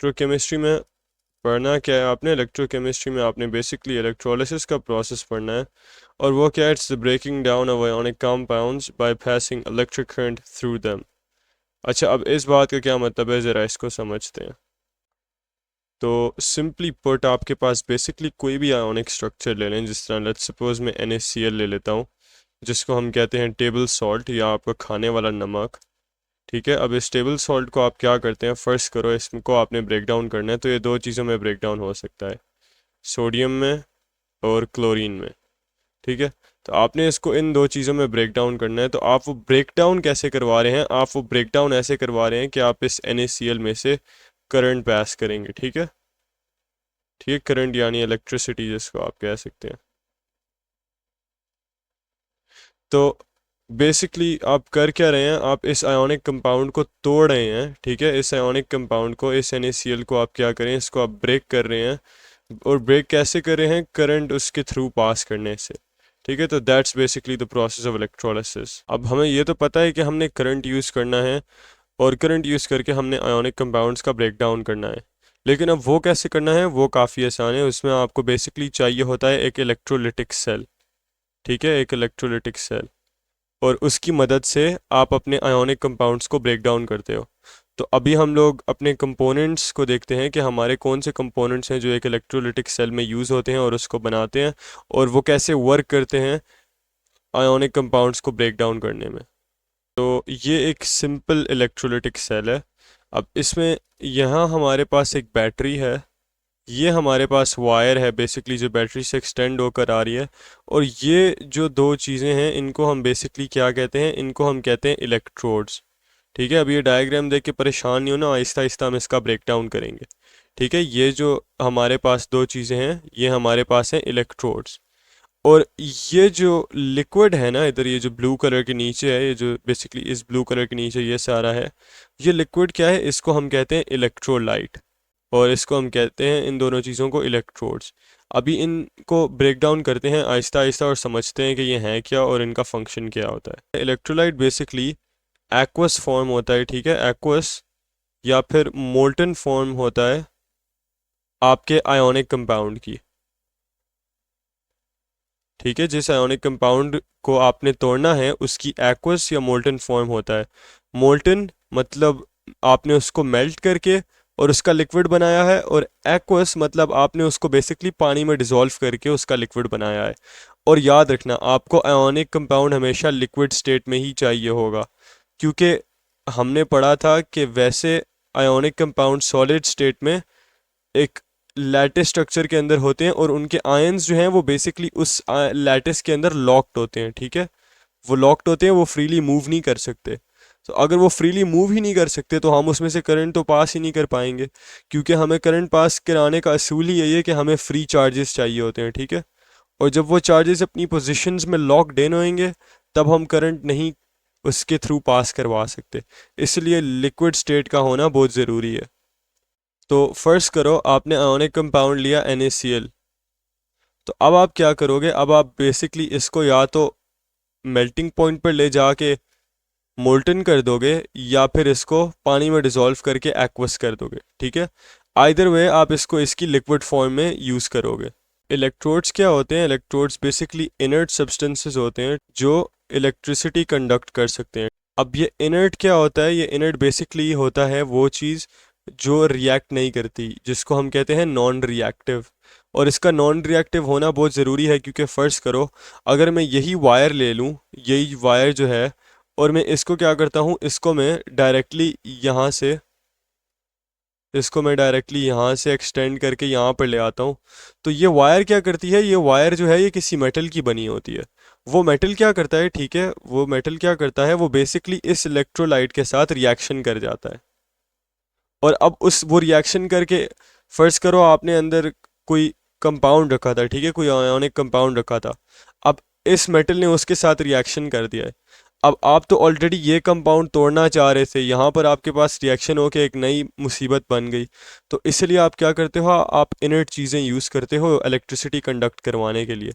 Electrochemistry में पढ़ना क्या है आपने, इलेक्ट्रोकेमिस्ट्री में आपने बेसिकली इलेक्ट्रोलिसिस का प्रोसेस पढ़ना है, और वो क्या है, it's the breaking down of ionic compounds by passing electric current through them. अच्छा, अब इस बात का क्या मतलब है, ज़रा इसको समझते हैं। तो सिंपली पुट, आपके पास बेसिकली कोई भी आयोनिक स्ट्रक्चर ले लें, जिस तरह लेट्स सपोज मैं NaCl ले लेता हूँ, जिसको हम कहते हैं टेबल सॉल्ट या आपका खाने वाला नमक। ठीक है, अब इस टेबल सॉल्ट को आप क्या करते हैं, फर्स्ट करो इसको आपने ब्रेक डाउन करना है, तो ये दो चीज़ों में ब्रेक डाउन हो सकता है, सोडियम में और क्लोरीन में। ठीक है, तो आपने इसको इन दो चीज़ों में ब्रेक डाउन करना है। तो आप वो ब्रेक डाउन कैसे करवा रहे हैं, आप वो ब्रेक डाउन ऐसे करवा रहे हैं कि आप इस NaCl में से करंट पास करेंगे। ठीक है, ठीक है, करंट यानी इलेक्ट्रिसिटी जिसको आप कह सकते हैं। तो बेसिकली आप कर क्या रहे हैं, आप इस आयोनिक कंपाउंड को तोड़ रहे हैं। ठीक है, इस आयोनिक कंपाउंड को, इस NaCl को आप क्या करें, इसको आप ब्रेक कर रहे हैं। और ब्रेक कैसे कर रहे हैं, करंट उसके थ्रू पास करने से। ठीक है, तो that's basically the process of electrolysis. अब हमें ये तो पता है कि हमने करंट यूज़ करना है, और करंट यूज़ करके हमने आयोनिक कंपाउंड्स का ब्रेक डाउन करना है। लेकिन अब वो कैसे करना है, वो काफ़ी आसान है। उसमें आपको बेसिकली चाहिए होता है एक इलेक्ट्रोलिटिक सेल। ठीक है, एक इलेक्ट्रोलिटिक सेल, और उसकी मदद से आप अपने आयोनिक कंपाउंड्स को ब्रेक डाउन करते हो। तो अभी हम लोग अपने कंपोनेंट्स को देखते हैं कि हमारे कौन से कंपोनेंट्स हैं जो एक इलेक्ट्रोलिटिक सेल में यूज़ होते हैं और उसको बनाते हैं, और वो कैसे वर्क करते हैं आयोनिक कंपाउंड्स को ब्रेक डाउन करने में। तो ये एक सिंपल इलेक्ट्रोलिटिक सेल है। अब इसमें यहाँ हमारे पास एक बैटरी है, ये हमारे पास वायर है बेसिकली जो बैटरी से एक्सटेंड होकर आ रही है, और ये जो दो चीज़ें हैं इनको हम बेसिकली क्या कहते हैं, इनको हम कहते हैं इलेक्ट्रोड्स। ठीक है, अब ये डायग्राम देख के परेशान नहीं होना, आहिस्ता आहिस्ता हम इसका ब्रेक डाउन करेंगे। ठीक है, ये जो हमारे पास दो चीज़ें हैं ये हमारे पास हैं इलेक्ट्रोड्स। और ये जो लिक्विड है ना इधर, ये जो ब्लू कलर के नीचे है, ये जो बेसिकली इस ब्लू कलर के नीचे ये सारा है, ये लिक्विड क्या है, इसको हम कहते हैं इलेक्ट्रोलाइट, और इसको हम कहते हैं इन दोनों चीज़ों को इलेक्ट्रोड्स। अभी इनको ब्रेक डाउन करते हैं आहिस्ता आहिस्ता और समझते हैं कि ये हैं क्या और इनका फंक्शन क्या होता है। इलेक्ट्रोलाइट बेसिकली एक्वस फॉर्म होता है। ठीक है, एक्वस या फिर मोल्टन फॉर्म होता है आपके आयोनिक कंपाउंड की। ठीक है, जिस आयोनिक कंपाउंड को आपने तोड़ना है उसकी एक्वस या मोल्टन फॉर्म होता है। मोल्टन मतलब आपने उसको मेल्ट करके और उसका लिक्विड बनाया है, और एक्वस मतलब आपने उसको बेसिकली पानी में डिज़ोल्व करके उसका लिक्विड बनाया है। और याद रखना, आपको आयोनिक कंपाउंड हमेशा लिक्विड स्टेट में ही चाहिए होगा, क्योंकि हमने पढ़ा था कि वैसे आयोनिक कंपाउंड सॉलिड स्टेट में एक लैटिस स्ट्रक्चर के अंदर होते हैं, और उनके आयंस जो हैं वो बेसिकली उस लैटिस के अंदर लॉक्ड होते हैं। ठीक है, वो लॉक्ड होते हैं, वो फ्रीली मूव नहीं कर सकते। तो अगर वो फ्रीली मूव ही नहीं कर सकते तो हम उसमें से करंट तो पास ही नहीं कर पाएंगे, क्योंकि हमें करंट पास कराने का असूल ही यही है कि हमें फ्री चार्जेस चाहिए होते हैं। ठीक है, और जब वो चार्जेस अपनी पोजीशंस में लॉक्ड इन होंगे तब हम करंट नहीं उसके थ्रू पास करवा सकते। इसलिए लिक्विड स्टेट का होना बहुत ज़रूरी है। तो फर्स्ट करो, आपने आयोनिक कंपाउंड लिया NaCl, तो अब आप क्या करोगे, अब आप बेसिकली इसको या तो मेल्टिंग पॉइंट पर ले जाके मोल्टन कर दोगे, या फिर इसको पानी में डिज़ोल्व करके एक्वस कर दोगे। ठीक है, आइदर वे आप इसको इसकी लिक्विड फॉर्म में यूज़ करोगे। इलेक्ट्रोड्स क्या होते हैं, इलेक्ट्रोड्स बेसिकली इनर्ट सब्सटेंसेस होते हैं जो इलेक्ट्रिसिटी कंडक्ट कर सकते हैं। अब ये इनर्ट क्या होता है, ये इनर्ट बेसिकली होता है वो चीज़ जो रिएक्ट नहीं करती, जिसको हम कहते हैं नॉन रिएक्टिव। और इसका नॉन रिएक्टिव होना बहुत ज़रूरी है, क्योंकि फ़र्ज़ करो अगर मैं यही वायर ले लूँ, यही वायर जो है, और मैं इसको क्या करता हूँ, इसको मैं डायरेक्टली यहाँ से एक्सटेंड करके यहाँ पर ले आता हूँ। तो ये वायर क्या करती है, ये वायर जो है ये किसी मेटल की बनी होती है। वो मेटल क्या करता है, ठीक है, वो मेटल क्या करता है, वो बेसिकली इस इलेक्ट्रोलाइट के साथ रिएक्शन कर जाता है। और अब उस वो रिएक्शन करके, फ़र्ज़ करो आपने अंदर कोई कंपाउंड रखा था, ठीक है, कोई आयोनिक कंपाउंड रखा था, अब इस मेटल ने उसके साथ रिएक्शन कर दिया है। अब आप तो ऑलरेडी ये कंपाउंड तोड़ना चाह रहे थे, यहाँ पर आपके पास रिएक्शन होके एक नई मुसीबत बन गई। तो इसलिए आप क्या करते हो, आप इनर्ट चीज़ें यूज़ करते हो इलेक्ट्रिसिटी कंडक्ट करवाने के लिए।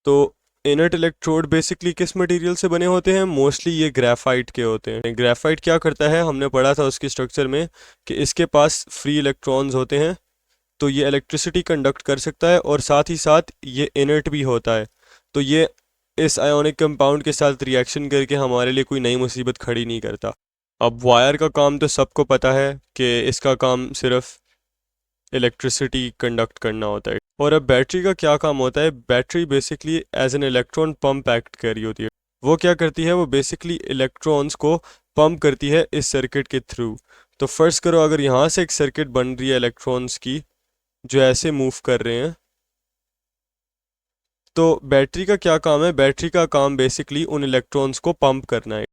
तो इनर्ट इलेक्ट्रोड बेसिकली किस मटेरियल से बने होते हैं? मोस्टली ये ग्रेफाइट के होते हैं। ग्रेफाइट क्या करता है, हमने पढ़ा था उसकी स्ट्रक्चर में कि इसके पास फ्री इलेक्ट्रॉन्स होते हैं, तो ये इलेक्ट्रिसिटी कंडक्ट कर सकता है और साथ ही साथ ये इनर्ट भी होता है। तो ये इस आयोनिक कंपाउंड के साथ रिएक्शन करके हमारे लिए कोई नई मुसीबत खड़ी नहीं करता। अब वायर का काम तो सबको पता है कि इसका काम सिर्फ इलेक्ट्रिसिटी कंडक्ट करना होता है। और अब बैटरी का क्या काम होता है? Battery basically as an electron pump act कर रही होती है। वो क्या करती है? वो बेसिकली इलेक्ट्रॉन्स को पंप करती है इस सर्किट के थ्रू। तो फर्स्ट करो, अगर यहाँ से एक सर्किट बन रही है इलेक्ट्रॉन्स की जो ऐसे मूव कर रहे हैं, तो बैटरी का क्या काम है? बैटरी का काम बेसिकली उन इलेक्ट्रॉन्स को पंप करना है।